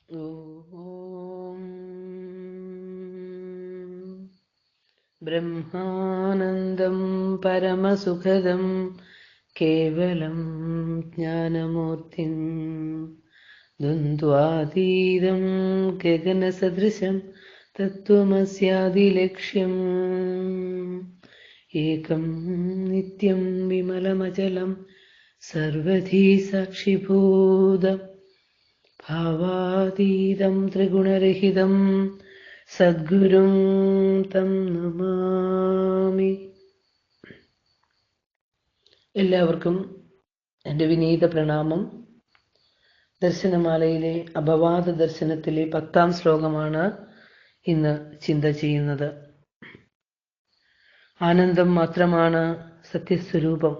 ഓം ബ്രഹ്മാനന്ദം പരമസുഖദം കേവലം ജ്ഞാനമൂർത്തിം ദ്വന്ദ്വാതീതം ഗഗനസദൃശം തത്വമസ്യാദിലക്ഷ്യം ഏകം നിത്യം വിമലമചലം സർവധി സാക്ഷിഭൂതം ഭാവാതീതം ത്രിഗുണരഹിതം സദ്ഗുരും തം നമാമി. എല്ലാവർക്കും എൻ്റെ വിനീത പ്രണാമം. ദർശനമാലയിലെ അപവാദ ദർശനത്തിലെ 10-ാം ശ്ലോകമാണ് ഇന്ന് ചിന്ത ചെയ്യുന്നത്. ആനന്ദം മാത്രമാണ് സത്യസ്വരൂപം.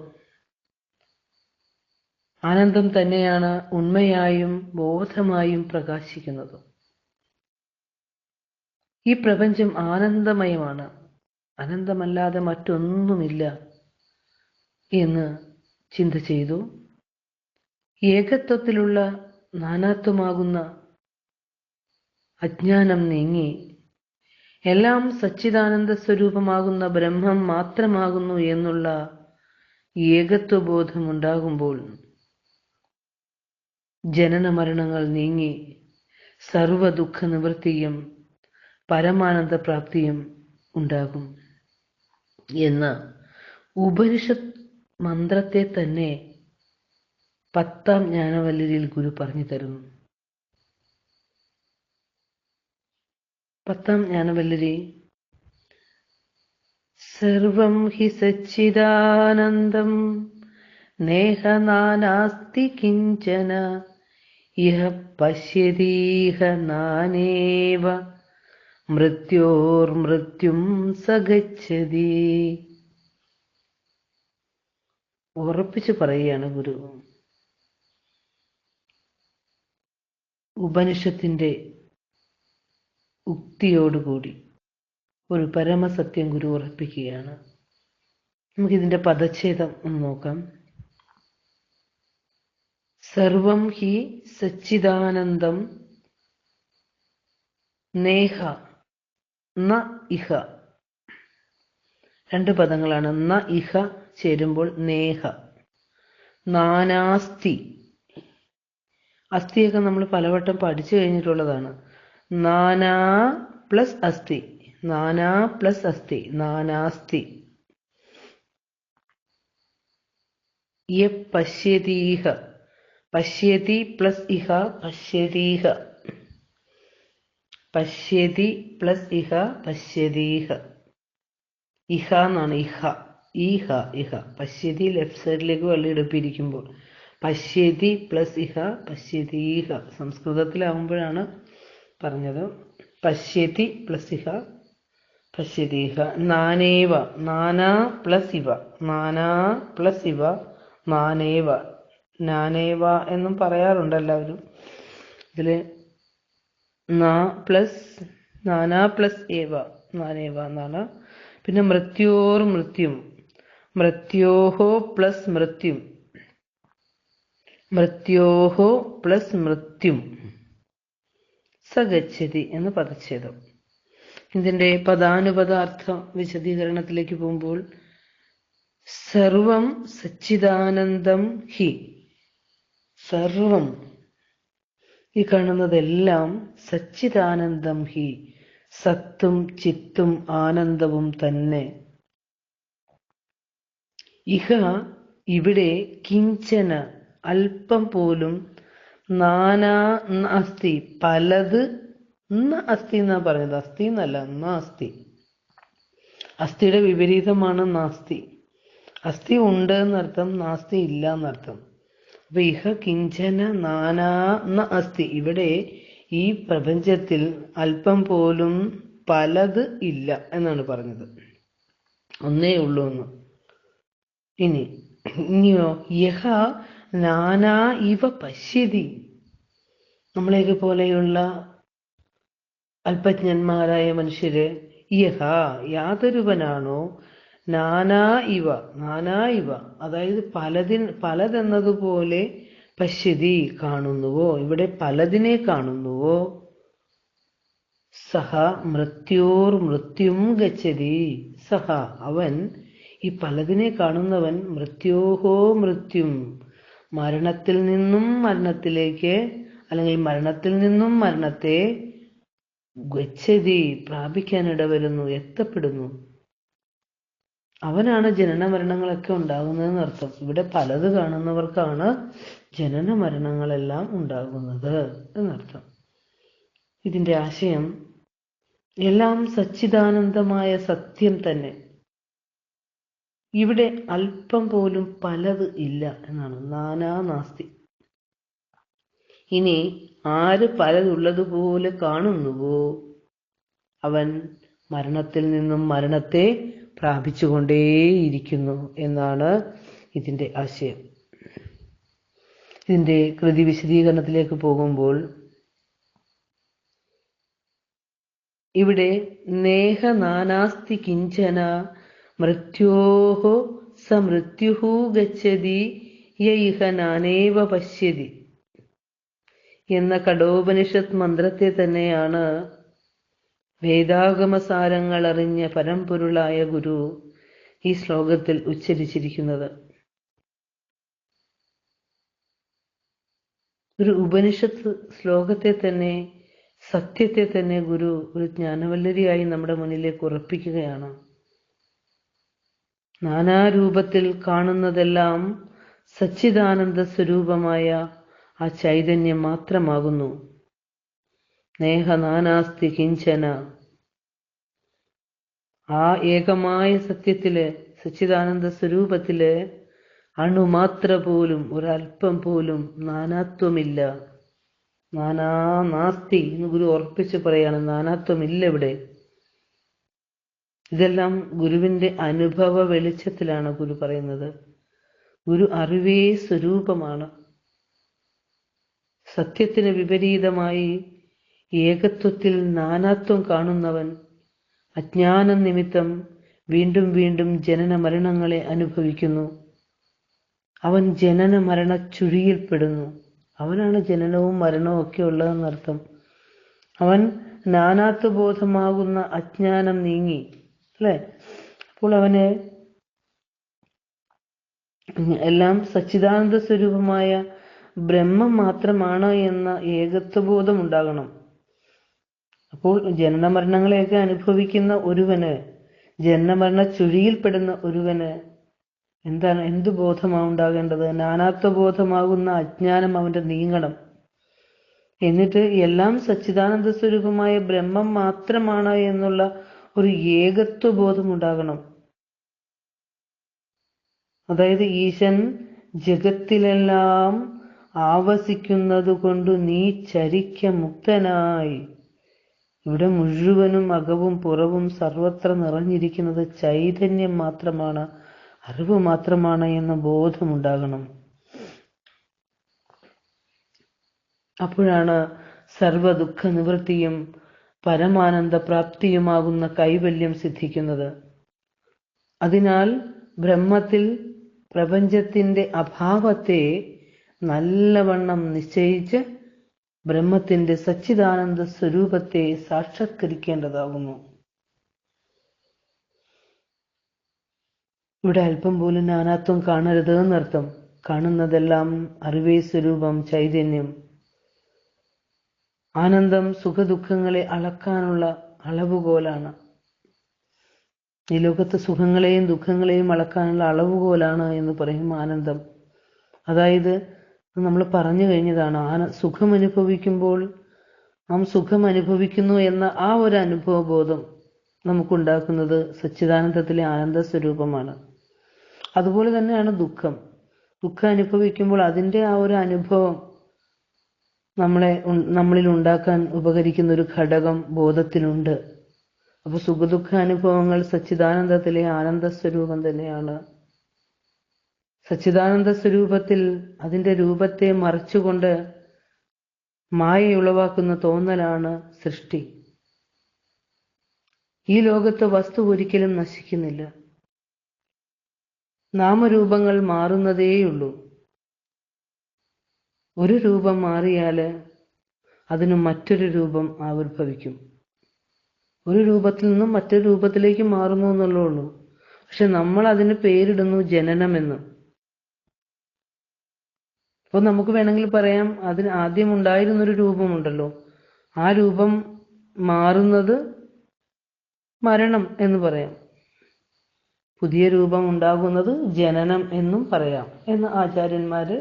ആനന്ദം തന്നെയാണ് ഉണ്മയായും ബോധമായും പ്രകാശിക്കുന്നത്. ഈ പ്രപഞ്ചം ആനന്ദമയമാണ്, അനന്തമല്ലാതെ മറ്റൊന്നുമില്ല എന്ന് ചിന്ത ചെയ്തു. ഏകത്വത്തിലുള്ള നാനാത്വമാകുന്ന അജ്ഞാനം നീങ്ങി എല്ലാം സച്ചിദാനന്ദ സ്വരൂപമാകുന്ന ബ്രഹ്മം മാത്രമാകുന്നു എന്നുള്ള ഏകത്വബോധം ഉണ്ടാകുമ്പോൾ ജനന മരണങ്ങൾ നീങ്ങി സർവദുഃഖ നിവൃത്തിയും പരമാനന്ദ പ്രാപ്തിയും ഉണ്ടാകും എന്ന ഉപനിഷത്ത് മന്ത്രത്തെ തന്നെ 10-ാം ജ്ഞാനവല്ലരിയിൽ ഗുരു പറഞ്ഞു തരുന്നു. 10-ാം ജ്ഞാനവല്ലരി: സർവം ഹി സച്ചിദാനന്ദം നേഹ നാനാസ്തി കിഞ്ചന ഇഹ പശ്യതീഹ നാനേവ മൃത്യോർമൃത്യും സഗച്ഛതി. ഉറപ്പിച്ചു പറയുകയാണ് ഗുരു. ഉപനിഷത്തിന്റെ ഉക്തിയോടുകൂടി ഒരു പരമസത്യം ഗുരു ഉറപ്പിക്കുകയാണ്. നമുക്കിതിന്റെ പദച്ഛേദം ഒന്ന് നോക്കാം. സർവം ഹി സച്ചിദാനന്ദം നേഹ ന ഇഹ. 2 പദങ്ങളാണ്. ന ഇഹ ചേരുമ്പോൾ നേഹ. നാനാസ്തി. അസ്ഥിയൊക്കെ നമ്മൾ പലവട്ടം പഠിച്ചു കഴിഞ്ഞിട്ടുള്ളതാണ്. നാനാ പ്ലസ് അസ്ഥി, നാനാ പ്ലസ് അസ്ഥി, നാനാസ്തി. യ പശ്യതീഹ. പശ്യതി പ്ലസ് ഇഹ പശ്യതീഹ. പശ്യതി പ്ലസ് ഇഹ പശ്യതീഹ. ഇഹ എന്നാണ്. ഇഹ ഈഹ ഇഹ. പശ്യതി ലെഫ്റ്റ് സൈഡിലേക്ക് വള്ളിയെടുപ്പിരിക്കുമ്പോൾ പശ്യതി പ്ലസ് ഇഹ പശ്യതീഹ. സംസ്കൃതത്തിലാവുമ്പോഴാണ് പറഞ്ഞത്. പശ്യതി പ്ലസ് ഇഹ പശ്യതീഹ. നാനേവ. നാനാ പ്ലസ് ഇവ. നാനാ പ്ലസ് ഇവ നാനേവ. നാനേവ എന്നും പറയാറുണ്ട് എല്ലാവരും. ഇതില് നാനാ പ്ലസ് ഏവ നാനേവ എന്നാണ്. പിന്നെ മൃത്യോർ മൃത്യും. മൃത്യോഹോ പ്ലസ് മൃത്യും. മൃത്യോഹോ പ്ലസ് മൃത്യും സഗച്ഛതി എന്ന് പദച്ഛേദം. ഇതിന്റെ പദാനുപദാർത്ഥ വിശദീകരണത്തിലേക്ക് പോകുമ്പോൾ സർവം സച്ചിദാനന്ദം ഹി. സർവം, ഈ കാണുന്നതെല്ലാം സച്ചിദാനന്ദം ഹി, സത്തും ചിത്തും ആനന്ദവും തന്നെ. ഇഹ, ഇവിടെ, കിഞ്ചന, അല്പം പോലും, നാനാ അസ്തി, പലത്, അസ്ഥി എന്നാ പറഞ്ഞത്. അസ്ഥി എന്നല്ല, അസ്ഥി. അസ്ഥിയുടെ വിപരീതമാണ് നാസ്തി. അസ്ഥി ഉണ്ട് എന്നർത്ഥം, നാസ്തി ഇല്ല എന്നർത്ഥം. അപ്പൊ ഇഹ കിഞ്ചന നാനാ അസ്തി, ഇവിടെ ഈ പ്രപഞ്ചത്തിൽ അല്പം പോലും പലത് ഇല്ല എന്നാണ് പറഞ്ഞത്. ഒന്നേ ഉള്ളൂ എന്ന്. ഇനിയോ യഹ നാനാ ഇവ പശ്യതി. നമ്മളെയൊക്കെ പോലെയുള്ള അല്പജ്ഞന്മാരായ മനുഷ്യര് യഹ യാതൊരുവനാണോ നാനാ ഇവ, നാനാ ഇവ, അതായത് പലതെന്നതുപോലെ പശ്യതി കാണുന്നുവോ, ഇവിടെ പലതിനെ കാണുന്നുവോ. സഹ മൃത്യോർ മൃത്യും ഗച്ഛതി. സഹ അവൻ, ഈ പലതിനെ കാണുന്നവൻ, മൃത്യോഹോ മൃത്യും മരണത്തിൽ നിന്നും മരണത്തിലേക്ക്, അല്ലെങ്കിൽ മരണത്തിൽ നിന്നും മരണത്തെ, ഗച്ഛതി പ്രാപിക്കാനിടവരുന്നു, എത്തപ്പെടുന്നു. അവനാണ് ജനന മരണങ്ങളൊക്കെ ഉണ്ടാകുന്നതെന്ന് അർത്ഥം. ഇവിടെ പലത് കാണുന്നവർക്കാണ് ജനന മരണങ്ങളെല്ലാം ഉണ്ടാകുന്നത് എന്നർത്ഥം. ഇതിന്റെ ആശയം, എല്ലാം സച്ചിദാനന്ദമായ സത്യം തന്നെ. ഇവിടെ അല്പം പോലും പലത് ഇല്ല എന്നാണ്. നാനാ നാസ്തി. ഇനി ആര് പലതുള്ളതുപോലെ കാണുന്നുവോ അവൻ മരണത്തിൽ നിന്നും മരണത്തെ പ്രാപിച്ചുകൊണ്ടേയിരിക്കുന്നു എന്നാണ് ഇതിന്റെ ആശയം. ഇതിന്റെ കൃതി വിശദീകരണത്തിലേക്ക് പോകുമ്പോൾ, ഇവിടെ നേഹ നാനാസ്തി കിഞ്ചന മൃത്യോഹോ സ മൃത്യുഹു ഗച്ഛതി യൈഹ നാനേവ പശ്യതി എന്ന കഠോപനിഷത്ത് മന്ത്രത്തെ തന്നെയാണ് വേദാഗമസാരങ്ങൾ അറിഞ്ഞ പരമ്പൊരുളായ ഗുരു ഈ ശ്ലോകത്തിൽ ഉച്ചരിച്ചിരിക്കുന്നത്. ഒരു ഉപനിഷത്ത് ശ്ലോകത്തെ തന്നെ, സത്യത്തെ തന്നെ ഗുരു ഒരു ജ്ഞാനവല്ലരിയായി നമ്മുടെ മുന്നിലേക്ക് ഉറപ്പിക്കുകയാണ്. നാനാരൂപത്തിൽ കാണുന്നതെല്ലാം സച്ചിദാനന്ദ സ്വരൂപമായ ആ ചൈതന്യം മാത്രമാകുന്നു. നേഹ നാനാസ്തി കിഞ്ചന, ആ ഏകമായ സത്യത്തില്, സച്ചിദാനന്ദ സ്വരൂപത്തില് അണുമാത്ര പോലും, ഒരൽപ്പം പോലും നാനാത്വമില്ല. നാനാ നാസ്തി എന്ന് ഗുരു ഉറപ്പിച്ച് പറയാണ്. നാനാത്വമില്ല ഇവിടെ. ഇതെല്ലാം ഗുരുവിന്റെ അനുഭവ വെളിച്ചത്തിലാണ് ഗുരു പറയുന്നത്. ഗുരു അറിവേ സ്വരൂപമാണ്. സത്യത്തിന് വിപരീതമായി ഏകത്വത്തിൽ നാനാത്വം കാണുന്നവൻ അജ്ഞാനം നിമിത്തം വീണ്ടും വീണ്ടും ജനന മരണങ്ങളെ അനുഭവിക്കുന്നു. അവൻ ജനന മരണ ചുഴിയിൽപ്പെടുന്നു. അവനാണ് ജനനവും മരണവും ഒക്കെ ഉള്ളതെന്നർത്ഥം. അവൻ നാനാത്വബോധമാകുന്ന അജ്ഞാനം നീങ്ങി, അല്ലെ? അപ്പോൾ അവന് എല്ലാം സച്ചിദാനന്ദ സ്വരൂപമായ ബ്രഹ്മം മാത്രമാണ് എന്ന ഏകത്വബോധം ഉണ്ടാകണം. അപ്പോൾ ജനന മരണങ്ങളെയൊക്കെ അനുഭവിക്കുന്ന ഒരുവന്, ജനനമരണ ചുഴിയിൽപ്പെടുന്ന ഒരുവന് എന്ത് ബോധമാണ് ഉണ്ടാകേണ്ടത്? നാനാത്വബോധമാകുന്ന അജ്ഞാനം അവന്റെ നീങ്ങണം. എന്നിട്ട് എല്ലാം സച്ചിദാനന്ദ സ്വരൂപമായ ബ്രഹ്മം മാത്രമാണ് എന്നുള്ള ഒരു ഏകത്വബോധം ഉണ്ടാകണം. അതായത് ഈശൻ ജഗത്തിലെല്ലാം ആവസിക്കുന്നത് കൊണ്ട് നീ ചരിക്ക മുക്തനായി. ഇവിടെ മുഴുവനും അകവും പുറവും സർവത്ര നിറഞ്ഞിരിക്കുന്നത് ചൈതന്യം മാത്രമാണ്, അറിവ് മാത്രമാണ് എന്ന ബോധമുണ്ടാകണം. അപ്പോഴാണ് സർവദുഃഖ നിവൃത്തിയും പരമാനന്ദ പ്രാപ്തിയുമാകുന്ന കൈവല്യം സിദ്ധിക്കുന്നത്. അതിനാൽ ബ്രഹ്മത്തിൽ പ്രപഞ്ചത്തിന്റെ അഭാവത്തെ നല്ലവണ്ണം നിശ്ചയിച്ച് ബ്രഹ്മത്തിന്റെ സച്ചിദാനന്ദ സ്വരൂപത്തെ സാക്ഷാത്കരിക്കേണ്ടതാകുന്നു. ഇവിടെ അല്പം പോലും നാനാത്വം കാണരുത് എന്നർത്ഥം. കാണുന്നതെല്ലാം അറിവേ സ്വരൂപം, ചൈതന്യം. ആനന്ദം സുഖദുഃഖങ്ങളെ അളക്കാനുള്ള അളവുകോലാണ്. ഈ ലോകത്ത് സുഖങ്ങളെയും ദുഃഖങ്ങളെയും അളക്കാനുള്ള അളവുകോലാണ് എന്ന് പറയും ആനന്ദം. അതായത് നമ്മൾ പറഞ്ഞു കഴിഞ്ഞതാണ്, സുഖം അനുഭവിക്കുമ്പോൾ നാം സുഖം അനുഭവിക്കുന്നു എന്ന ആ ഒരു അനുഭവബോധം നമുക്കുണ്ടാക്കുന്നത് സച്ചിദാനന്ദത്തിലെ ആനന്ദ സ്വരൂപമാണ്. അതുപോലെ തന്നെയാണ് ദുഃഖം അനുഭവിക്കുമ്പോൾ അതിൻ്റെ ആ ഒരു അനുഭവം നമ്മളിൽ ഉണ്ടാക്കാൻ ഉപകരിക്കുന്ന ഒരു ഘടകം ബോധത്തിലുണ്ട്. അപ്പോൾ സുഖദുഃഖ അനുഭവങ്ങൾ സച്ചിദാനന്ദത്തിലെ ആനന്ദ സ്വരൂപം തന്നെയാണ്. സച്ചിദാനന്ദ സ്വരൂപത്തിൽ അതിൻ്റെ രൂപത്തെ മറച്ചുകൊണ്ട് മായയുളവാക്കുന്ന തോന്നലാണ് സൃഷ്ടി. ഈ ലോകത്ത് വസ്തു ഒരിക്കലും നശിക്കുന്നില്ല. നാമരൂപങ്ങൾ മാറുന്നതേയുള്ളൂ. ഒരു രൂപം മാറിയാൽ അതിന് മറ്റൊരു രൂപം ആവിർഭവിക്കും. ഒരു രൂപത്തിൽ നിന്നും മറ്റൊരു രൂപത്തിലേക്ക് മാറുന്നു എന്നുള്ളേ ഉള്ളൂ. പക്ഷെ നമ്മൾ അതിന് പേരിടുന്നു ജനനമെന്ന്. അപ്പോൾ നമുക്ക് വേണമെങ്കിൽ പറയാം, അതിന് ആദ്യം ഉണ്ടായിരുന്നൊരു രൂപമുണ്ടല്ലോ, ആ രൂപം മാറുന്നത് മരണം എന്ന് പറയാം. പുതിയ രൂപം ഉണ്ടാകുന്നത് ജനനം എന്നും പറയാം എന്ന് ആചാര്യന്മാര്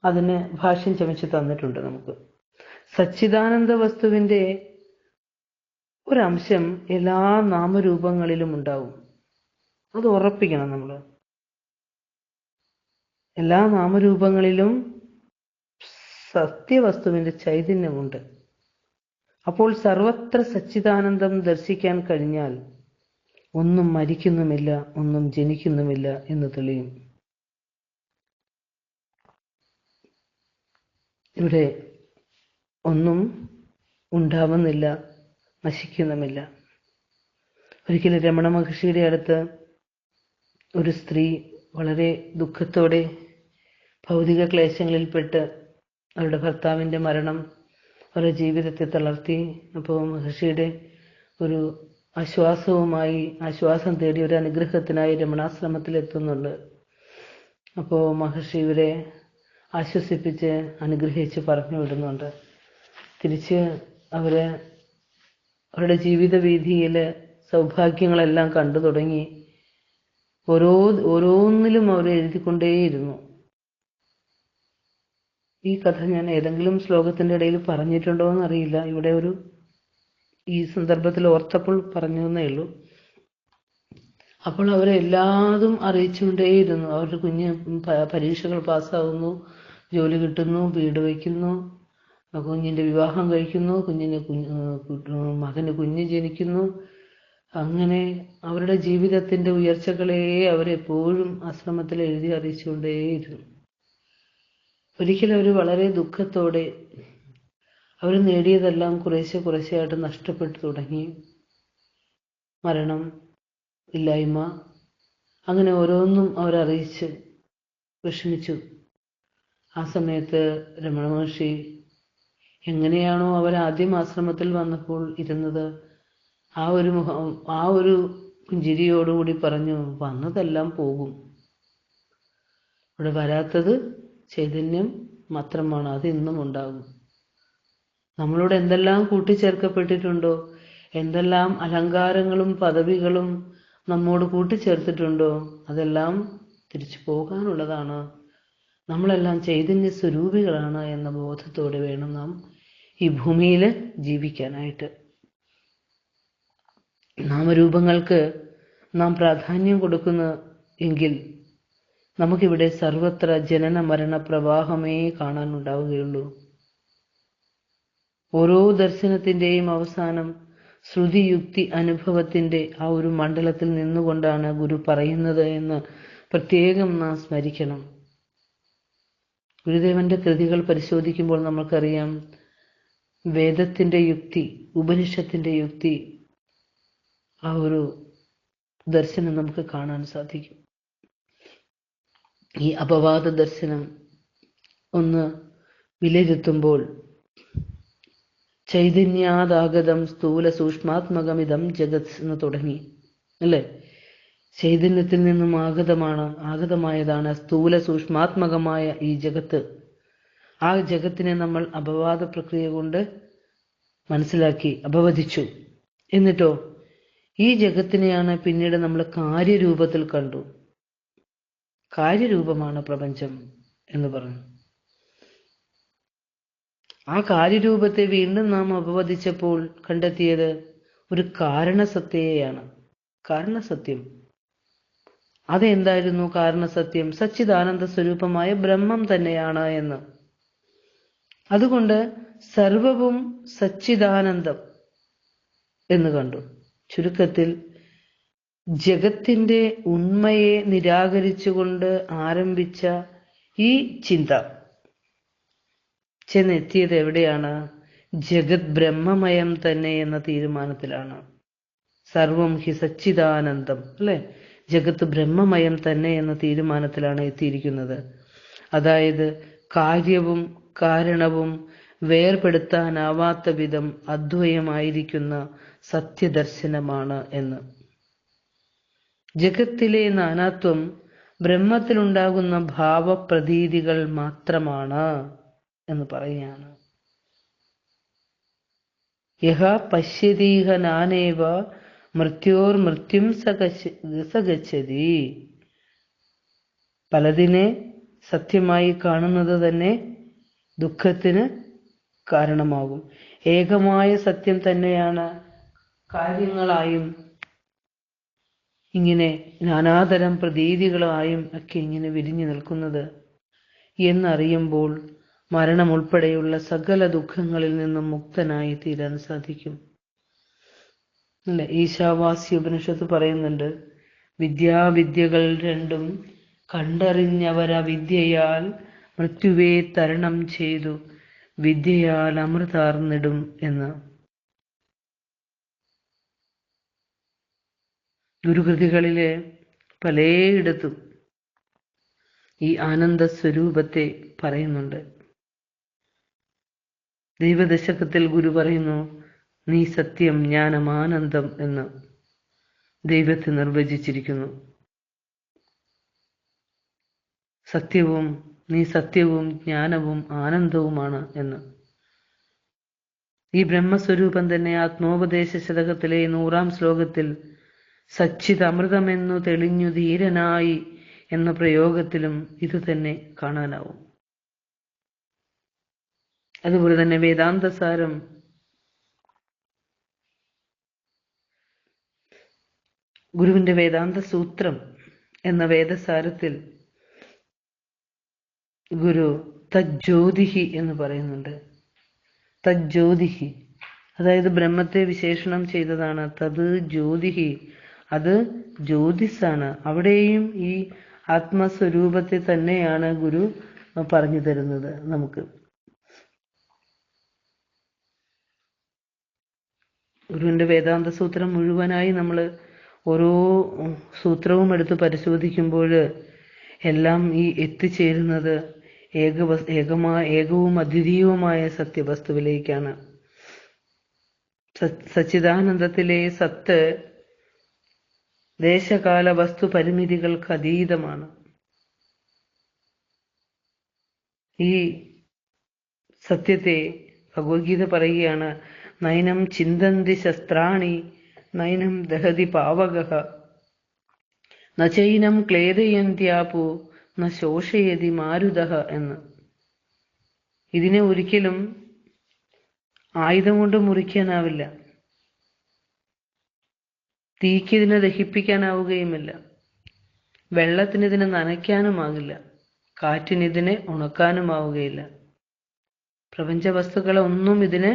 അതിന് ഭാഷ്യം ചമച്ച് തന്നിട്ടുണ്ട് നമുക്ക്. സച്ചിദാനന്ദ വസ്തുവിന്റെ ഒരംശം എല്ലാ നാമരൂപങ്ങളിലും ഉണ്ടാവും. അത് ഉറപ്പിക്കണം നമ്മൾ. എല്ലാ നാമരൂപങ്ങളിലും സത്യവസ്തുവിന്റെ ചൈതന്യമുണ്ട്. അപ്പോൾ സർവത്ര സച്ചിദാനന്ദം ദർശിക്കാൻ കഴിഞ്ഞാൽ ഒന്നും മരിക്കുന്നുമില്ല, ഒന്നും ജനിക്കുന്നുമില്ല എന്ന് തെളിയും. ഇവിടെ ഒന്നും ഉണ്ടാവുന്നില്ല, നശിക്കുന്നുമില്ല. ഒരിക്കലും രമണ മഹർഷിയുടെ അടുത്ത് ഒരു സ്ത്രീ വളരെ ദുഃഖത്തോടെ ഭൗതിക ക്ലേശങ്ങളിൽപ്പെട്ട് അവരുടെ ഭർത്താവിൻ്റെ മരണം അവരുടെ ജീവിതത്തെ തളർത്തി. അപ്പോൾ മഹർഷിയുടെ ഒരു ആശ്വാസം തേടി ഒരു അനുഗ്രഹത്തിനായി രമണാശ്രമത്തിൽ എത്തുന്നുണ്ട്. അപ്പോൾ മഹർഷി ഇവരെ ആശ്വസിപ്പിച്ച് അനുഗ്രഹിച്ച് പറഞ്ഞു വിടുന്നുണ്ട്. തിരിച്ച് അവരുടെ ജീവിത വീതിയിൽ സൗഭാഗ്യങ്ങളെല്ലാം കണ്ടു തുടങ്ങി. ഓരോന്നിലും അവർ എഴുതിക്കൊണ്ടേയിരുന്നു. ഈ കഥ ഞാൻ ഏതെങ്കിലും ശ്ലോകത്തിന്റെ ഇടയിൽ പറഞ്ഞിട്ടുണ്ടോ എന്നറിയില്ല. ഇവിടെ ഈ സന്ദർഭത്തിൽ ഓർത്തപ്പോൾ പറഞ്ഞു എന്നേ ഉള്ളൂ. അപ്പോൾ അവരെല്ലാതും അറിയിച്ചുകൊണ്ടേയിരുന്നു. അവരുടെ പരീക്ഷകൾ പാസ്സാവുന്നു, ജോലി കിട്ടുന്നു, വീട് വയ്ക്കുന്നു, കുഞ്ഞിന്റെ വിവാഹം കഴിക്കുന്നു, മകന് കുഞ്ഞ് ജനിക്കുന്നു. അങ്ങനെ അവരുടെ ജീവിതത്തിന്റെ ഉയർച്ചകളെ അവരെപ്പോഴും ആശ്രമത്തിൽ എഴുതി അറിയിച്ചുകൊണ്ടേയിരുന്നു. ഒരിക്കലും അവർ വളരെ ദുഃഖത്തോടെ അവർ നേടിയതെല്ലാം കുറേശ്ശെയായിട്ട് നഷ്ടപ്പെട്ടു തുടങ്ങി. മരണം, ഇല്ലായ്മ, അങ്ങനെ ഓരോന്നും അവരറിയിച്ച് വിഷമിച്ചു. ആ സമയത്ത് രമണ മഹർഷി എങ്ങനെയാണോ അവർ ആദ്യം ആശ്രമത്തിൽ വന്നപ്പോൾ ഇരുന്നത്, ആ ഒരു പുഞ്ചിരിയോടുകൂടി പറഞ്ഞു, വന്നതെല്ലാം പോകും, ഇവിടെ വരാത്തത് ചൈതന്യം മാത്രമാണ്, അത് ഇന്നും ഉണ്ടാകും. നമ്മളോട് എന്തെല്ലാം കൂട്ടിച്ചേർക്കപ്പെട്ടിട്ടുണ്ടോ, എന്തെല്ലാം അലങ്കാരങ്ങളും പദവികളും നമ്മോട് കൂട്ടിച്ചേർത്തിട്ടുണ്ടോ, അതെല്ലാം തിരിച്ചു പോകാനുള്ളതാണ്. നമ്മളെല്ലാം ചൈതന്യ സ്വരൂപികളാണ് എന്ന ബോധത്തോടെ വേണം നാം ഈ ഭൂമിയിൽ ജീവിക്കാനായിട്ട്. നാമരൂപങ്ങൾക്ക് നാം പ്രാധാന്യം കൊടുക്കുന്ന എങ്കിൽ നമുക്കിവിടെ സർവത്ര ജനന മരണ പ്രവാഹമേ കാണാനുണ്ടാവുകയുള്ളൂ. ഓരോ ദർശനത്തിന്റെയും അവസാനം ശ്രുതിയുക്തി അനുഭവത്തിന്റെ ആ ഒരു മണ്ഡലത്തിൽ നിന്നുകൊണ്ടാണ് ഗുരു പറയുന്നത് എന്ന് പ്രത്യേകം നാം സ്മരിക്കണം. ഗുരുദേവന്റെ കൃതികൾ പരിശോധിക്കുമ്പോൾ നമുക്കറിയാം, വേദത്തിന്റെ യുക്തി, ഉപനിഷത്തിന്റെ യുക്തി, ആ ഒരു ദർശനം നമുക്ക് കാണാൻ സാധിക്കും. ഈ അപവാദ ദർശനം ഒന്ന് വിലയിരുത്തുമ്പോൾ ചൈതന്യാദാഗതം സ്ഥൂല സൂക്ഷ്മാത്മകമിതം ജഗത് എന്ന് തുടങ്ങി അല്ലേ? ചൈതന്യത്തിൽ നിന്നും ആഗതമായതാണ് സ്ഥൂല സൂക്ഷ്മാത്മകമായ ഈ ജഗത്ത്. ആ ജഗത്തിനെ നമ്മൾ അപവാദ പ്രക്രിയ കൊണ്ട് മനസ്സിലാക്കി അപവദിച്ചു. എന്നിട്ടോ ഈ ജഗത്തിനെയാണ് പിന്നീട് നമ്മൾ കാര്യരൂപത്തിൽ കണ്ടു. കാര്യരൂപമാണ് പ്രപഞ്ചം എന്ന് പറഞ്ഞു. ആ കാര്യരൂപത്തെ വീണ്ടും നാം അപവദിച്ചപ്പോൾ കണ്ടെത്തിയത് ഒരു കാരണസത്യയാണ്. കാരണസത്യം അതെന്തായിരുന്നു? കാരണസത്യം സച്ചിദാനന്ദ സ്വരൂപമായ ബ്രഹ്മം തന്നെയാണ് എന്ന്. അതുകൊണ്ട് സർവവും സച്ചിദാനന്ദം എന്ന് കണ്ടു. ചുരുക്കത്തിൽ ജഗത്തിന്റെ ഉണ്മയെ നിരാകരിച്ചുകൊണ്ട് ആരംഭിച്ച ഈ ചിന്ത ചെന്നെത്തിയത് എവിടെയാണ്? ജഗത് ബ്രഹ്മമയം തന്നെ എന്ന തീരുമാനത്തിലാണ്. സർവം ഹി സച്ചിദാനന്ദം അല്ലെ? ജഗത്ത് ബ്രഹ്മമയം തന്നെ എന്ന തീരുമാനത്തിലാണ് എത്തിയിരിക്കുന്നത്. അതായത് കാര്യവും കാരണവും വേർപെടുത്താനാവാത്ത വിധം അദ്വയമായിരിക്കുന്ന സത്യദർശനമാണ് എന്ന്. ജഗത്തിലെ നാനാത്വം ബ്രഹ്മത്തിലുണ്ടാകുന്ന ഭാവപ്രതീതികൾ മാത്രമാണ് എന്ന് പറയുകയാണ്. യഹ പശ്യതീഹ നാനേവ മൃത്യോർമൃത്യും സഗച്ഛതി. പലതിനെ സത്യമായി കാണുന്നത് തന്നെ ദുഃഖത്തിന് കാരണമാകും. ഏകമായ സത്യം തന്നെയാണ് കാര്യങ്ങളായും ഇങ്ങനെ നാനാതരം പ്രതീതികളായും ഒക്കെ ഇങ്ങനെ വിരിഞ്ഞു നിൽക്കുന്നത് എന്നറിയുമ്പോൾ മരണം ഉൾപ്പെടെയുള്ള സകല ദുഃഖങ്ങളിൽ നിന്നും മുക്തനായി തീരാൻ സാധിക്കും. അല്ലെ, ഈശാവാസ്യ ഉപനിഷത്ത് പറയുന്നുണ്ട്, വിദ്യാവിദ്യകൾ രണ്ടും കണ്ടറിഞ്ഞവരവിദ്യയാൽ മൃത്യുവെ തരണം ചെയ്തു വിദ്യയാൽ അമൃതാർന്നിടും എന്ന്. ഗുരുകൃതികളിലെ പലയിടത്തും ഈ ആനന്ദ സ്വരൂപത്തെ പറയുന്നുണ്ട്. ദൈവദശകത്തിൽ ഗുരു പറയുന്നു, നീ സത്യം ജ്ഞാനം ആനന്ദം എന്ന് ദൈവത്തെ നിർവചിച്ചിരിക്കുന്നു. സത്യവും നീ സത്യവും ജ്ഞാനവും ആനന്ദവുമാണ് എന്ന്. ഈ ബ്രഹ്മസ്വരൂപം തന്നെ ആത്മോപദേശ ശതകത്തിലെ 100-ാം ശ്ലോകത്തിൽ സച്ചിത് അമൃതമെന്നു തെളിഞ്ഞു ധീരനായി എന്ന പ്രയോഗത്തിലും ഇത് തന്നെ കാണാനാവും. അതുപോലെ തന്നെ വേദാന്തസാരം ഗുരുവിന്റെ വേദാന്ത സൂത്രം എന്ന വേദസാരത്തിൽ ഗുരു തജ്ജ്യോതിഹി എന്ന് പറയുന്നുണ്ട്. തജ്ജ്യോതിഹി, അതായത് ബ്രഹ്മത്തെ വിശേഷണം ചെയ്തതാണ്. തത് ജ്യോതിഹി, അത് ജ്യോതിസാണ്. അവിടെയും ഈ ആത്മസ്വരൂപത്തെ തന്നെയാണ് ഗുരു പറഞ്ഞു തരുന്നത് നമുക്ക്. ഗുരുവിന്റെ വേദാന്ത സൂത്രം മുഴുവനായി നമ്മൾ ഓരോ സൂത്രവും എടുത്ത് പരിശോധിക്കുമ്പോൾ എല്ലാം ഈ എത്തിച്ചേരുന്നത് ഏകവും അദ്വിതീയവുമായ സത്യവസ്തുവിലേക്കാണ്. സച്ചിദാനന്ദത്തിലെ സത്ത് ദേശകാല വസ്തു പരിമിതികൾക്ക് അതീതമാണ്. ഈ സത്യത്തെ ഭഗവത്ഗീത പറയുകയാണ്, നൈനം ചിന്തന്തി ശസ്ത്രാണി നൈനം ദഹതി പാവകഃ നചൈനം ക്ലേദയന്ത്യാപു ന ശോഷയതി മാരുതഃ എന്ന്. ഇതിനെ ഒരിക്കലും ആയുധം കൊണ്ട് മുറിക്കാനാവില്ല, തീക്ക് ഇതിനെ ദഹിപ്പിക്കാനാവുകയുമില്ല, വെള്ളത്തിന് ഇതിനെ നനയ്ക്കാനുമാകില്ല, കാറ്റിനിതിനെ ഉണക്കാനുമാവുകയില്ല. പ്രപഞ്ച വസ്തുക്കളെ ഒന്നും ഇതിനെ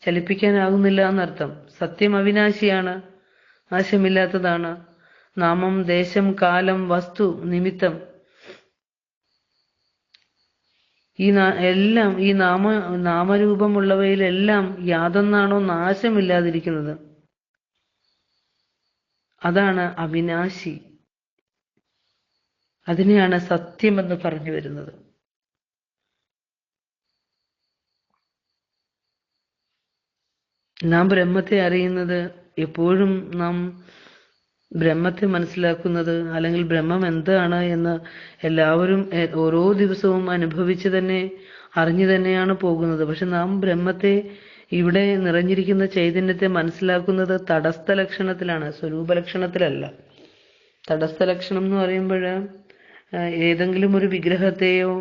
ചലിപ്പിക്കാനാകുന്നില്ല എന്നർത്ഥം. സത്യം അവിനാശിയാണ്, നാശമില്ലാത്തതാണ്. നാമം, ദേശം, കാലം, വസ്തു, നിമിത്തം എല്ലാം ഈ നാമരൂപമുള്ളവയിലെല്ലാം യാതൊന്നാണോ നാശമില്ലാതിരിക്കുന്നത്, അതാണ് അവിനാശി. അതിനെയാണ് സത്യമെന്ന് പറഞ്ഞു വരുന്നത്. നാം ബ്രഹ്മത്തെ അറിയുന്നത്, എപ്പോഴും നാം ബ്രഹ്മത്തെ മനസ്സിലാക്കുന്നത്, അല്ലെങ്കിൽ ബ്രഹ്മം എന്താണ് എന്ന് എല്ലാവരും ഓരോ ദിവസവും അനുഭവിച്ച് തന്നെ അറിഞ്ഞു തന്നെയാണ് പോകുന്നത്. പക്ഷെ നാം ബ്രഹ്മത്തെ, ഇവിടെ നിറഞ്ഞിരിക്കുന്ന ചൈതന്യത്തെ മനസ്സിലാക്കുന്നത് തടസ്ഥ ലക്ഷണത്തിലാണ്, സ്വരൂപ ലക്ഷണത്തിലല്ല. തടസ്ഥ ലക്ഷണം എന്ന് പറയുമ്പോൾ ഏതെങ്കിലും ഒരു വിഗ്രഹത്തെയോ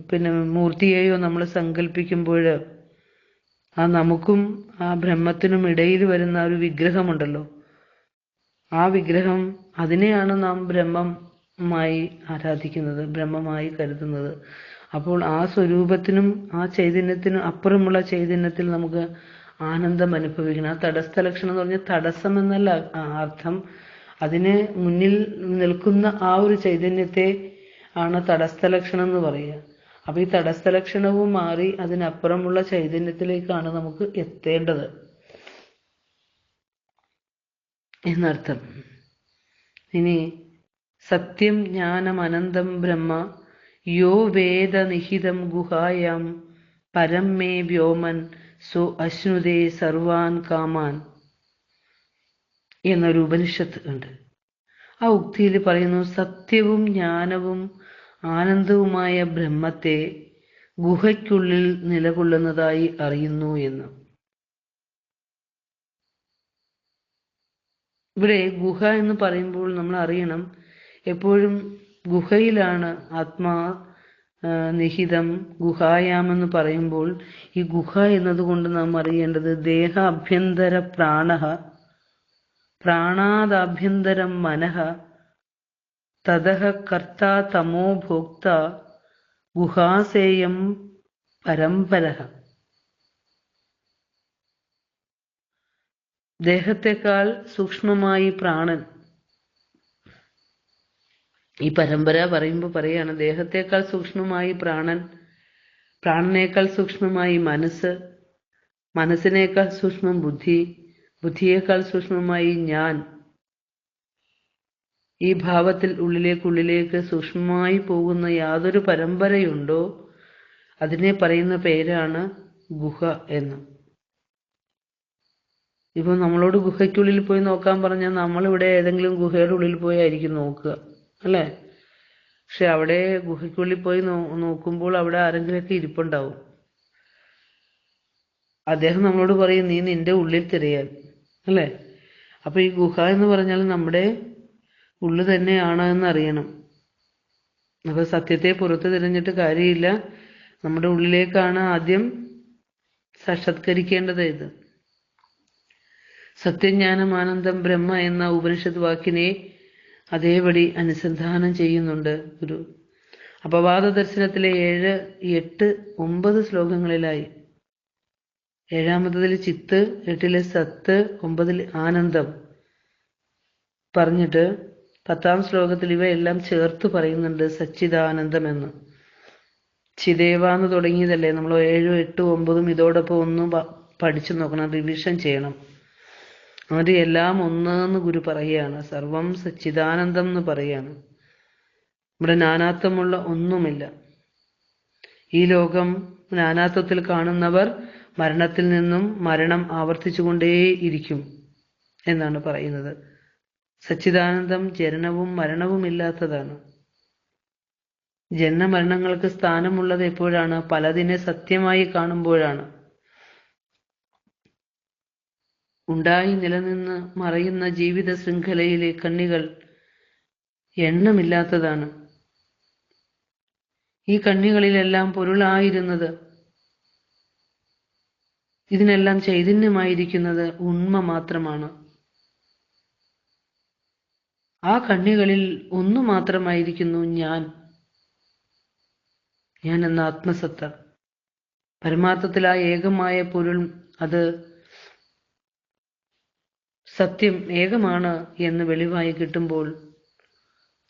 പിന്നെ മൂർത്തിയെയോ നമ്മൾ സങ്കല്പിക്കുമ്പോൾ ആ നമുക്കും ആ ബ്രഹ്മത്തിനും ഇടയിൽ വരുന്ന ഒരു വിഗ്രഹമുണ്ടല്ലോ, ആ വിഗ്രഹം, അതിനെയാണ് നാം ബ്രഹ്മമായി ആരാധിക്കുന്നത്, ബ്രഹ്മമായി കരുതുന്നത്. അപ്പോൾ ആ സ്വരൂപത്തിനും ആ ചൈതന്യത്തിനും അപ്പുറമുള്ള ചൈതന്യത്തിൽ നമുക്ക് ആനന്ദം അനുഭവിക്കണം. ആ തടസ്ഥ ലക്ഷണം എന്ന് പറഞ്ഞാൽ തടസ്സം എന്നല്ല അർത്ഥം, അതിന് മുന്നിൽ നിൽക്കുന്ന ആ ഒരു ചൈതന്യത്തെ ആണ് തടസ്ഥ ലക്ഷണം എന്ന് പറയുക. അപ്പൊ ഈ തടസ്ഥ ലക്ഷണവും മാറി അതിനപ്പുറമുള്ള ചൈതന്യത്തിലേക്കാണ് നമുക്ക് എത്തേണ്ടത് എന്നർത്ഥം. ഇനി സത്യം ജ്ഞാനം അനന്തം ബ്രഹ്മ യോ വേദ നിഹിതം ഗുഹായാം പരം മേ വ്യോമൻ സോ അശ്നുതേ സർവാൻ കാമാൻ എന്നൊരു ഉപനിഷത്ത് ഉണ്ട്. ആ ഉക്തിയിൽ പറയുന്നു, സത്യവും ജ്ഞാനവും ആനന്ദവുമായ ബ്രഹ്മത്തെ ഗുഹയ്ക്കുള്ളിൽ നിലകൊള്ളുന്നതായി അറിയുന്നു എന്ന്. ഇവിടെ ഗുഹ എന്ന് പറയുമ്പോൾ നമ്മൾ അറിയണം, എപ്പോഴും ഗുഹയിലാണ് ആത്മാ നിഹിതം ഗുഹായാമെന്ന് പറയുമ്പോൾ ഈ ഗുഹ എന്നതുകൊണ്ട് നാം അറിയേണ്ടത് ദേഹ അഭ്യന്തര പ്രാണഃ പ്രാണാദാഭ്യന്തരം മനഃ തതഃ കർത്താ തമോ ഭോക്ത ഗുഹാസേയം പരമ്പരഃ. ദേഹത്തെക്കാൾ സൂക്ഷ്മമായി പ്രാണൻ. ഈ പരമ്പര പറയുമ്പോൾ പറയാണ്, ദേഹത്തെക്കാൾ സൂക്ഷ്മമായി പ്രാണൻ, പ്രാണനേക്കാൾ സൂക്ഷ്മമായി മനസ്സ്, മനസ്സിനേക്കാൾ സൂക്ഷ്മം ബുദ്ധി, ബുദ്ധിയേക്കാൾ സൂക്ഷ്മമായി ഞാൻ. ഈ ഭാവത്തിൽ ഉള്ളിലേക്ക് സൂക്ഷ്മമായി പോകുന്ന യാതൊരു പരമ്പരയുണ്ടോ അതിനെ പറയുന്ന പേരാണ് ഗുഹ എന്ന്. ഇപ്പൊ നമ്മളോട് ഗുഹയ്ക്കുള്ളിൽ പോയി നോക്കാൻ പറഞ്ഞാൽ നമ്മളിവിടെ ഏതെങ്കിലും ഗുഹയുടെ ഉള്ളിൽ പോയി ആയിരിക്കും നോക്കുക, അല്ലേ? പക്ഷെ അവിടെ ഗുഹയ്ക്കുള്ളിൽ പോയി നോക്കുമ്പോൾ അവിടെ ആരെങ്കിലുമൊക്കെ ഇരിപ്പുണ്ടാവും. അദ്ദേഹം നമ്മളോട് പറയും, നീ നിന്റെ ഉള്ളിൽ തിരയാൻ, അല്ലേ? അപ്പൊ ഈ ഗുഹ എന്ന് പറഞ്ഞാൽ നമ്മുടെ ഉള്ളു തന്നെയാണ് എന്നറിയണം. അപ്പൊ സത്യത്തെ പുറത്ത് തിരഞ്ഞിട്ട് കാര്യമില്ല, നമ്മുടെ ഉള്ളിലേക്കാണ് ആദ്യം സാക്ഷാത്കരിക്കേണ്ടത്. ഇത് സത്യജ്ഞാനം ആനന്ദം ബ്രഹ്മ എന്ന ഉപനിഷത്ത് വാക്കിനെ അതേപടി അനുസന്ധാനം ചെയ്യുന്നുണ്ട് ഗുരു. അപവാദ ദർശനത്തിലെ 7, 8, 9 ശ്ലോകങ്ങളിലായി 7-ാമത്തതിൽ ചിത്ത്, 8-ലെ സത്ത്, 9-ൽ ആനന്ദം പറഞ്ഞിട്ട് 10-ാം ശ്ലോകത്തിൽ ഇവയെല്ലാം ചേർത്ത് പറയുന്നുണ്ട് സച്ചിദാനന്ദം എന്ന്. ചിദേവ എന്ന് തുടങ്ങിയതല്ലേ, നമ്മൾ 7, 8, 9 ഇതോടൊപ്പം ഒന്നും പഠിച്ചു നോക്കണം, റിവിഷൻ ചെയ്യണം. അത് എല്ലാം ഒന്നെന്ന് ഗുരു പറയുകയാണ്, സർവം സച്ചിദാനന്ദം എന്ന് പറയാണ്. ഇവിടെ നാനാത്വമുള്ള ഒന്നുമില്ല. ഈ ലോകം നാനാത്വത്തിൽ കാണുന്നവർ മരണത്തിൽ നിന്നും മരണം ആവർത്തിച്ചുകൊണ്ടേയിരിക്കും എന്നാണ് പറയുന്നത്. സച്ചിദാനന്ദം ജനനവും മരണവും ഇല്ലാത്തതാണ്. ജനന മരണങ്ങൾക്ക് സ്ഥാനമുള്ളത് എപ്പോഴാണ്? പലതിനെ സത്യമായി കാണുമ്പോഴാണ്. ഉണ്ടായി നിലനിന്ന് മറയുന്ന ജീവിത ശൃംഖലയിലെ കണ്ണികൾ എണ്ണമില്ലാത്തതാണ്. ഈ കണ്ണികളിലെല്ലാം പൊരുളായിരുന്നത്, ഇതിനെല്ലാം ചൈതന്യമായിരിക്കുന്നത് ഉണ്മ മാത്രമാണ്. ആ കണ്ണികളിൽ ഒന്നു മാത്രമായിരിക്കുന്നു ഞാൻ എന്ന ആത്മസത്ത. പരമാർത്ഥത്തിൽ ആ ഏകമായ പൊരുൾ, അത് സത്യം ഏകമാണ് എന്ന് വെളിവായി കിട്ടുമ്പോൾ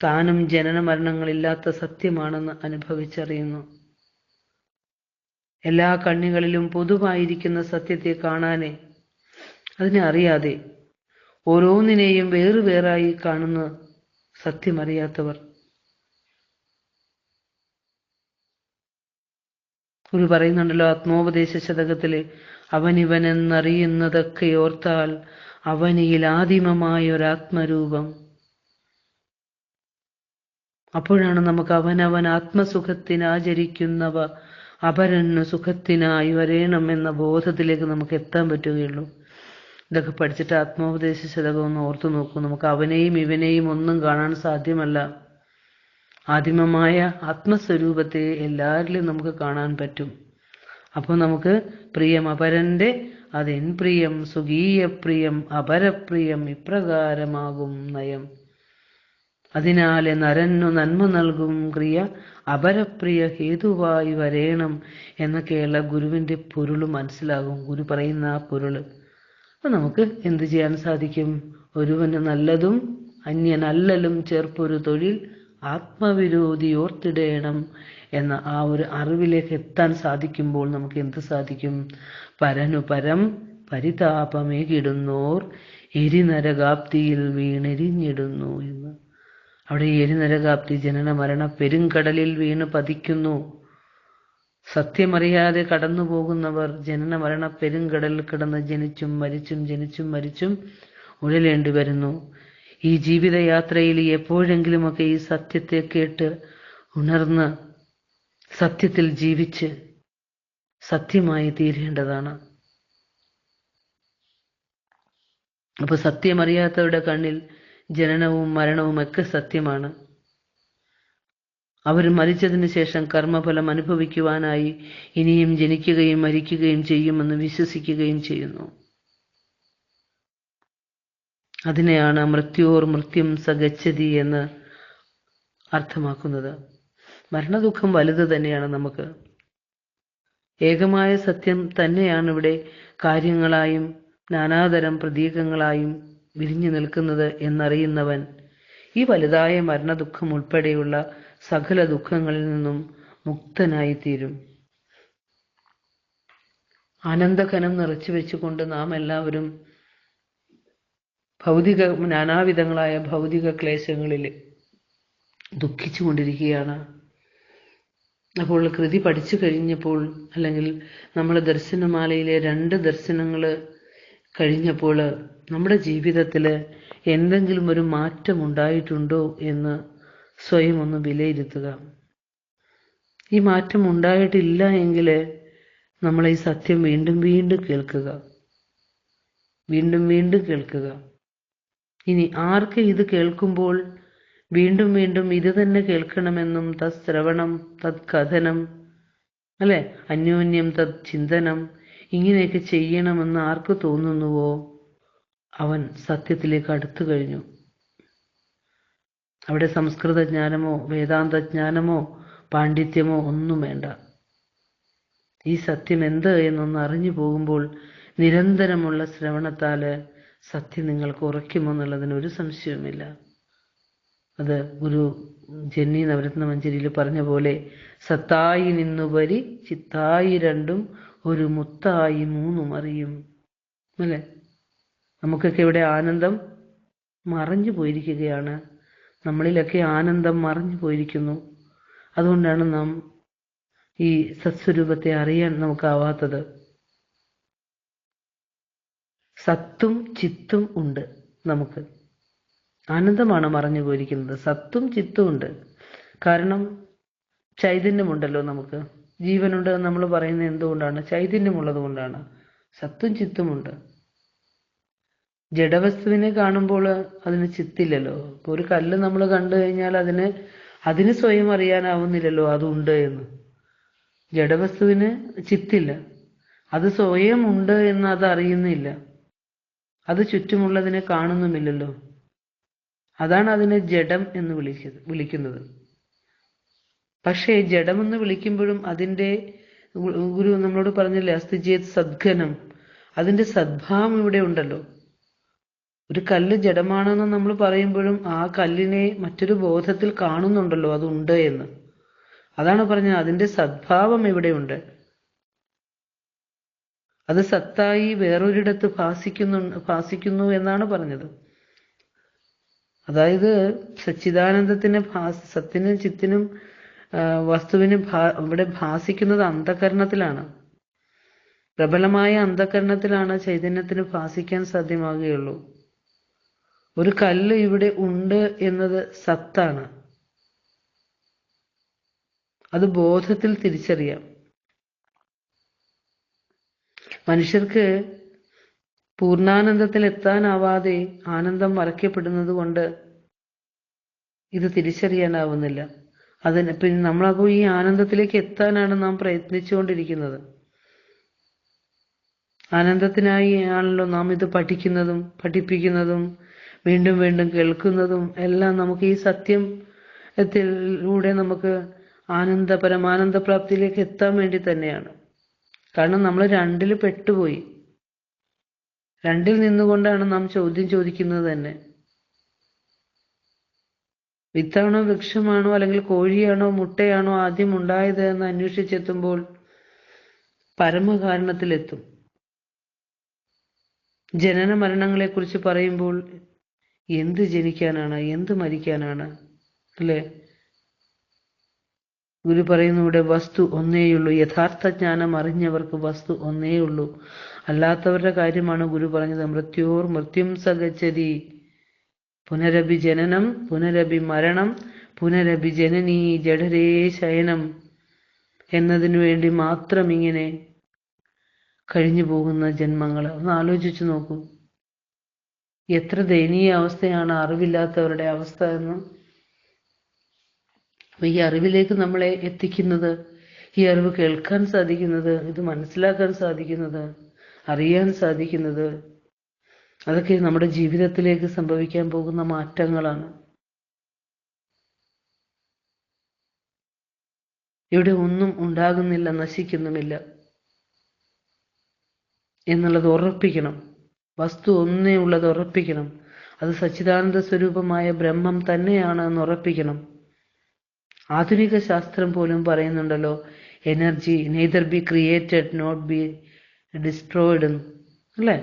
താനും ജനന മരണങ്ങളില്ലാത്ത സത്യമാണെന്ന് അനുഭവിച്ചറിയുന്നു. എല്ലാ കണ്ണികളിലും പൊതുവായിരിക്കുന്ന സത്യത്തെ കാണാനേ, അതിനെ അറിയാതെ ഓരോന്നിനെയും വേറുവേറായി കാണുന്ന സത്യമറിയാത്തവർ. ഗുരു പറയുന്നുണ്ടല്ലോ ആത്മോപദേശ ശതകത്തില്, അവനിവനെന്നറിയുന്നതൊക്കെ ഓർത്താൽ അവനിയിൽ ആദിമമായൊരാത്മരൂപം. അപ്പോഴാണ് നമുക്ക് അവനവൻ ആത്മസുഖത്തിനാചരിക്കുന്നവ അപരന് സുഖത്തിനായി വരേണം എന്ന ബോധത്തിലേക്ക് നമുക്ക് എത്താൻ പറ്റുകയുള്ളൂ. ഇതൊക്കെ പഠിച്ചിട്ട് ആത്മോപദേശ ശതകം ഒന്ന് ഓർത്തു നോക്കൂ. നമുക്ക് അവനെയും ഇവനെയും ഒന്നും കാണാൻ സാധ്യമല്ല. ആദിമമായ ആത്മസ്വരൂപത്തെ എല്ലാവരിലും നമുക്ക് കാണാൻ പറ്റും. അപ്പോൾ നമുക്ക് പ്രിയം അപരന്റെ അതെൻ പ്രിയം സ്വകീയ പ്രിയം അപരപ്രിയം ഇപ്രകാരമാകും നയം. അതിനാലെ നരന്നു നന്മ നൽകും ക്രിയ അപരപ്രിയ ഹേതുവായി വരേണം എന്നൊക്കെയുള്ള ഗുരുവിൻ്റെ പൊരുൾ മനസ്സിലാകും. ഗുരു പറയുന്ന ആ പൊരുള് അപ്പം നമുക്ക് എന്ത് ചെയ്യാൻ സാധിക്കും? ഒരുവന് നല്ലതും അന്യനല്ലലും ചേർപ്പൊരു തൊഴിൽ ആത്മവിരോധി ഓർത്തിടേണം എന്ന ആ ഒരു അറിവിലേക്ക് എത്താൻ സാധിക്കുമ്പോൾ നമുക്ക് എന്ത് സാധിക്കും? പരനു പരം പരിതാപമേകിടുന്നോർ എരിനരകാപ്തിയിൽ വീണെരിഞ്ഞിടുന്നു എന്ന്. അവിടെ എരിനരകാപ്തി ജനന മരണ പെരുങ്കടലിൽ വീണ് പതിക്കുന്നു. സത്യമറിയാതെ കടന്നു പോകുന്നവർ ജനന മരണ പെരുങ്കടലിൽ കിടന്ന് ജനിച്ചും മരിച്ചും ജനിച്ചും മരിച്ചും ഉഴലേണ്ടി വരുന്നു. ഈ ജീവിതയാത്രയിൽ എപ്പോഴെങ്കിലുമൊക്കെ ഈ സത്യത്തെ കേട്ട് ഉണർന്ന് സത്യത്തിൽ ജീവിച്ച് സത്യമായി തീരേണ്ടതാണ്. അപ്പൊ സത്യമറിയാത്തവരുടെ കണ്ണിൽ ജനനവും മരണവും ഒക്കെ സത്യമാണ്. അവർ മരിച്ചതിന് ശേഷം കർമ്മഫലം അനുഭവിക്കുവാനായി ഇനിയും ജനിക്കുകയും മരിക്കുകയും ചെയ്യുമെന്ന് വിശ്വസിക്കുകയും ചെയ്യുന്നു. അതിനെയാണ് മൃത്യോർ മൃത്യും സഗച്ഛതി എന്ന് അർത്ഥമാക്കുന്നത്. മരണദുഃഖം വലുത് തന്നെയാണ്. നമുക്ക് ഏകമായ സത്യം തന്നെയാണ് ഇവിടെ കാര്യങ്ങളായും നാനാതരം പ്രതീകങ്ങളായും വിരിഞ്ഞു നിൽക്കുന്നത് എന്നറിയുന്നവൻ ഈ വലുതായ മരണദുഃഖം ഉൾപ്പെടെയുള്ള സകല ദുഃഖങ്ങളിൽ നിന്നും മുക്തനായിത്തീരും. ആനന്ദഘനം നിറച്ചു വെച്ചുകൊണ്ട് നാം എല്ലാവരും നാനാവിധങ്ങളായ ഭൗതിക ക്ലേശങ്ങളിൽ ദുഃഖിച്ചു കൊണ്ടിരിക്കുകയാണ്. അപ്പോൾ കൃതി പഠിച്ചു കഴിഞ്ഞപ്പോൾ, അല്ലെങ്കിൽ നമ്മൾ ദർശനമാലയിലെ 2 ദർശനങ്ങൾ കഴിഞ്ഞപ്പോൾ നമ്മുടെ ജീവിതത്തിൽ എന്തെങ്കിലും ഒരു മാറ്റം ഉണ്ടായിട്ടുണ്ടോ എന്ന് സ്വയം ഒന്ന് വിലയിരുത്തുക. ഈ മാറ്റം ഉണ്ടായിട്ടില്ല എങ്കിൽ നമ്മൾ ഈ സത്യം വീണ്ടും വീണ്ടും കേൾക്കുക, വീണ്ടും വീണ്ടും കേൾക്കുക. ഇനി ആർക്ക് ഇത് കേൾക്കുമ്പോൾ വീണ്ടും വീണ്ടും ഇത് തന്നെ കേൾക്കണമെന്നും തത് ശ്രവണം തത് കഥനം, അല്ലെ, അന്യോന്യം തത് ചിന്തനം, ഇങ്ങനെയൊക്കെ ചെയ്യണമെന്ന് ആർക്ക് തോന്നുന്നുവോ അവൻ സത്യത്തിലേക്ക് അടുത്തു കഴിഞ്ഞു. അവിടെ സംസ്കൃത ജ്ഞാനമോ വേദാന്ത ജ്ഞാനമോ പാണ്ഡിത്യമോ ഒന്നും വേണ്ട. ഈ സത്യം എന്ത് എന്നൊന്ന് അറിഞ്ഞു പോകുമ്പോൾ നിരന്തരമുള്ള ശ്രവണത്താല് സത്യം നിങ്ങൾക്ക് ഉറയ്ക്കുമെന്നുള്ളതിന് ഒരു സംശയവുമില്ല. അത് ഗുരു ജന്നി നവരത്ന മഞ്ജരിയിൽ പറഞ്ഞ പോലെ സത്തായി നിന്നുപരി ചിത്തായി 2 ഒരു മുത്തായി 3 അറിയും, അല്ലേ? നമുക്കൊക്കെ ഇവിടെ ആനന്ദം മറഞ്ഞു പോയിരിക്കുകയാണ്. നമ്മളിലൊക്കെ ആനന്ദം മറഞ്ഞു പോയിരിക്കുന്നു. അതുകൊണ്ടാണ് നാം ഈ സത്സ്വരൂപത്തെ അറിയാൻ നമുക്കാവാത്തത്. സത്തും ചിത്തും ഉണ്ട് നമുക്ക്. ആനന്ദമാണ് മറഞ്ഞു പോയിരിക്കുന്നത്. സത്തും ചിത്തും ഉണ്ട്. കാരണം ചൈതന്യമുണ്ടല്ലോ, നമുക്ക് ജീവനുണ്ട് എന്ന് നമ്മൾ പറയുന്നത് എന്തുകൊണ്ടാണ്? ചൈതന്യമുള്ളത് കൊണ്ടാണ്. സത്തും ചിത്തുമുണ്ട്. ജഡവസ്തുവിനെ കാണുമ്പോൾ അതിന് ചിത്തില്ലല്ലോ. ഇപ്പൊ ഒരു കല്ല് നമ്മൾ കണ്ടു കഴിഞ്ഞാൽ അതിന് സ്വയം അറിയാനാവുന്നില്ലല്ലോ അതുണ്ട് എന്ന്. ജഡവസ്തുവിന് ചിത്തില്ല, അത് സ്വയം ഉണ്ട് എന്ന് അത് അറിയുന്നില്ല, അത് ചുറ്റുമുള്ളതിനെ കാണുന്നുമില്ലല്ലോ. അതാണ് അതിനെ ജഡം എന്ന് വിളിക്കുന്നത്. പക്ഷേ ജഡമെന്ന് വിളിക്കുമ്പോഴും അതിൻ്റെ ഗുരു നമ്മളോട് പറഞ്ഞില്ലേ, അസ്ഥിചേത് സദ്ഘനം, അതിൻ്റെ സദ്ഭാവം ഇവിടെ ഉണ്ടല്ലോ. ഒരു കല്ല് ജഡമാണെന്ന് നമ്മൾ പറയുമ്പോഴും ആ കല്ലിനെ മറ്റൊരു ബോധത്തിൽ കാണുന്നുണ്ടല്ലോ അതുണ്ട് എന്ന്. അതാണ് പറഞ്ഞത്, അതിൻ്റെ സദ്ഭാവം ഇവിടെയുണ്ട്. അത് സത്തായി വേറൊരിടത്ത് ഭാസിക്കുന്നു എന്നാണ് പറഞ്ഞത്. അതായത് സച്ചിദാനന്ദത്തിന് സത്തിനും ചിത്തിനും വസ്തുവിനും ഇവിടെ ഭാസിക്കുന്നത് അന്ധകരണത്തിലാണ്. പ്രബലമായ അന്ധകരണത്തിലാണ് ചൈതന്യത്തിന് ഭാസിക്കാൻ സാധ്യമാകുകയുള്ളൂ. ഒരു കല്ല് ഇവിടെ ഉണ്ട് എന്നത് സത്താണ്. അത് ബോധത്തിൽ തിരിച്ചറിയാം. മനുഷ്യർക്ക് പൂർണ്ണാനന്ദത്തിൽ എത്താനാവാതെ ആനന്ദം മറയ്ക്കപ്പെടുന്നത് കൊണ്ട് ഇത് തിരിച്ചറിയാനാവുന്നില്ല. പിന്നെ നമ്മളപ്പോൾ ഈ ആനന്ദത്തിലേക്ക് എത്താനാണ് നാം പ്രയത്നിച്ചുകൊണ്ടിരിക്കുന്നത്. ആനന്ദത്തിനായി ആണല്ലോ നാം ഇത് പഠിക്കുന്നതും പഠിപ്പിക്കുന്നതും വീണ്ടും വീണ്ടും കേൾക്കുന്നതും എല്ലാം. നമുക്ക് ഈ സത്യത്തിലൂടെ നമുക്ക് പരമാനന്ദ പ്രാപ്തിയിലേക്ക് എത്താൻ വേണ്ടി തന്നെയാണ്. കാരണം നമ്മൾ 2 പെട്ടുപോയി. 2 നിന്നുകൊണ്ടാണ് നാം ചോദ്യം ചോദിക്കുന്നത് തന്നെ. വിത്താണോ വൃക്ഷമാണോ അല്ലെങ്കിൽ കോഴിയാണോ മുട്ടയാണോ ആദ്യം ഉണ്ടായത് എന്ന് അന്വേഷിച്ചെത്തുമ്പോൾ പരമകാരണത്തിലെത്തും. ജനന മരണങ്ങളെക്കുറിച്ച് പറയുമ്പോൾ എന്ത് ജനിക്കാനാണ്, എന്ത് മരിക്കാനാണ്? അല്ലേ? ഗുരു പറയുന്നു ഇവിടെ വസ്തു ഒന്നേയുള്ളൂ. യഥാർത്ഥ ജ്ഞാനം അറിഞ്ഞവർക്ക് വസ്തു ഒന്നേയുള്ളൂ. അല്ലാത്തവരുടെ കാര്യമാണ് ഗുരു പറഞ്ഞത്. മൃത്യോർ മൃത്യും സഗച്ഛതി, പുനരഭി ജനനം പുനരഭി മരണം പുനരഭി ജനനീ ജഠരേ ശയനം എന്നതിനു വേണ്ടി മാത്രം ഇങ്ങനെ കഴിഞ്ഞു പോകുന്ന ജന്മങ്ങൾ ഒന്ന് ആലോചിച്ചു നോക്കൂ. എത്ര ദയനീയ അവസ്ഥയാണ് അറിവില്ലാത്തവരുടെ അവസ്ഥ എന്ന്. അപ്പൊ ഈ അറിവിലേക്ക് നമ്മളെ എത്തിക്കുന്നത്, ഈ അറിവ് കേൾക്കാൻ സാധിക്കുന്നത്, ഇത് മനസ്സിലാക്കാൻ സാധിക്കുന്നത്, അറിയാൻ സാധിക്കുന്നത്, അതൊക്കെ നമ്മുടെ ജീവിതത്തിലേക്ക് സംഭവിക്കാൻ പോകുന്ന മാറ്റങ്ങളാണ്. ഇവിടെ ഒന്നും ഉണ്ടാകുന്നില്ല, നശിക്കുന്നുമില്ല എന്നുള്ളത് ഉറപ്പിക്കണം. വസ്തു ഒന്നേ ഉള്ളത് ഉറപ്പിക്കണം. അത് സച്ചിദാനന്ദ സ്വരൂപമായ ബ്രഹ്മം തന്നെയാണ് എന്ന് ഉറപ്പിക്കണം. ആധുനിക ശാസ്ത്രം പോലും പറയുന്നുണ്ടല്ലോ, energy neither be created not be destroyed, അല്ലേ?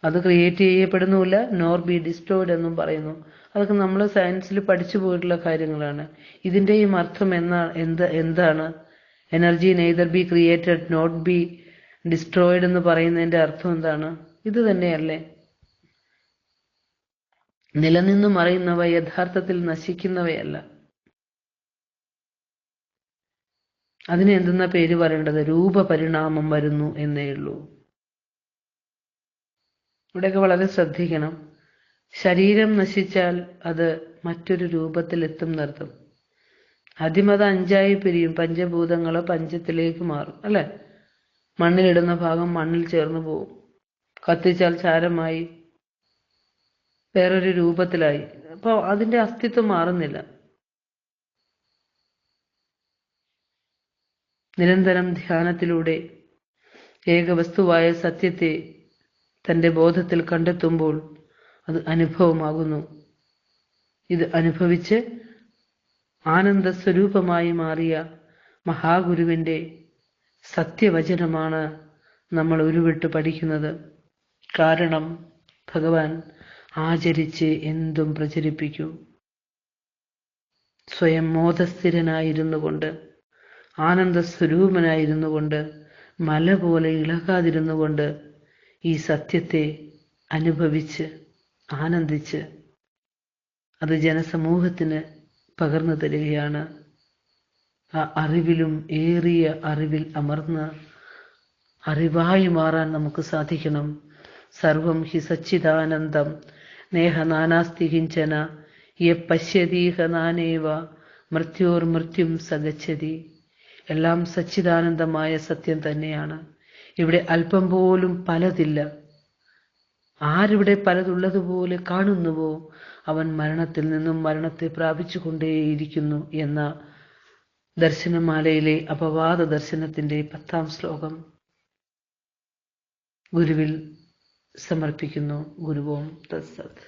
അത് ക്രിയേറ്റ് ചെയ്യപ്പെടുന്നുമില്ല, നോർ ബി ഡിസ്ട്രോയിഡ് എന്നും പറയുന്നു. അതൊക്കെ നമ്മൾ സയൻസിൽ പഠിച്ചു പോയിട്ടുള്ള കാര്യങ്ങളാണ്. ഇതിൻ്റെയും അർത്ഥം എന്താണ്? Energy neither be created not be destroyed എന്ന് പറയുന്നതിന്റെ അർത്ഥം എന്താണ്? ഇത് തന്നെയല്ലേ? നിലനിന്നു മറയുന്നവ യഥാർത്ഥത്തിൽ നശിക്കുന്നവയല്ല. അതിന് എന്തെന്ന പേര് പറയേണ്ടത്? രൂപപരിണാമം വരുന്നു എന്നേ ഉള്ളൂ. ഇവിടെയൊക്കെ വളരെ ശ്രദ്ധിക്കണം. ശരീരം നശിച്ചാൽ അത് മറ്റൊരു രൂപത്തിൽ എത്തും എന്നർത്ഥം. ആദ്യം അത് 5ആയി പിരിയും. പഞ്ചഭൂതങ്ങള് പഞ്ചത്തിലേക്ക് മാറും, അല്ലെ? മണ്ണിലിടുന്ന ഭാഗം മണ്ണിൽ ചേർന്ന് പോവും. കത്തിച്ചാൽ ചാരമായി വേറൊരു രൂപത്തിലായി. അപ്പോൾ അതിന്റെ അസ്തിത്വം മാറുന്നില്ല. നിരന്തരം ധ്യാനത്തിലൂടെ ഏകവസ്തുവായ സത്യത്തെ തന്റെ ബോധത്തിൽ കണ്ടെത്തുമ്പോൾ അത് അനുഭവമാകുന്നു. ഇത് അനുഭവിച്ച് ആനന്ദ സ്വരൂപമായി മാറിയ മഹാഗുരുവിന്റെ സത്യവചനമാണ് നമ്മൾ ഉരുവിട്ട് പഠിക്കുന്നത്. കാരണം ഭഗവാൻ ആചരിച്ച് എന്തും പ്രചരിപ്പിക്കും. സ്വയം മോദസ്ഥിരനായിരുന്നു കൊണ്ട്, ആനന്ദ സ്വരൂപനായിരുന്നു കൊണ്ട്, മല പോലെ ഇളകാതിരുന്നു കൊണ്ട് ഈ സത്യത്തെ അനുഭവിച്ച് ആനന്ദിച്ച് അത് ജനസമൂഹത്തിന് പകർന്നു തരികയാണ്. ആ അറിവിലും ഏറിയ അറിവിൽ അമർന്ന് അറിവായി മാറാൻ നമുക്ക് സാധിക്കണം. സർവം ഹി സച്ചിദാനന്ദം നേഹ നാനാസ്തി കിഞ്ചന യ പശ്യതീഹ നാനേവ മൃത്യോർ മൃത്യും സഗച്ഛതി. എല്ലാം സച്ചിദാനന്ദമായ സത്യം തന്നെയാണ്. ഇവിടെ അല്പം പോലും പലതില്ല. ആരിവിടെ പലതുള്ളതുപോലെ കാണുന്നുവോ അവൻ മരണത്തിൽ നിന്നും മരണത്തെ പ്രാപിച്ചു കൊണ്ടേയിരിക്കുന്നു എന്ന ദർശനമാലയിലെ അപവാദ ദർശനത്തിന്റെ 10ാം ശ്ലോകം ഗുരുവിൽ സമർപ്പിക്കുന്നു. ഗുരുവോം തത്സത്.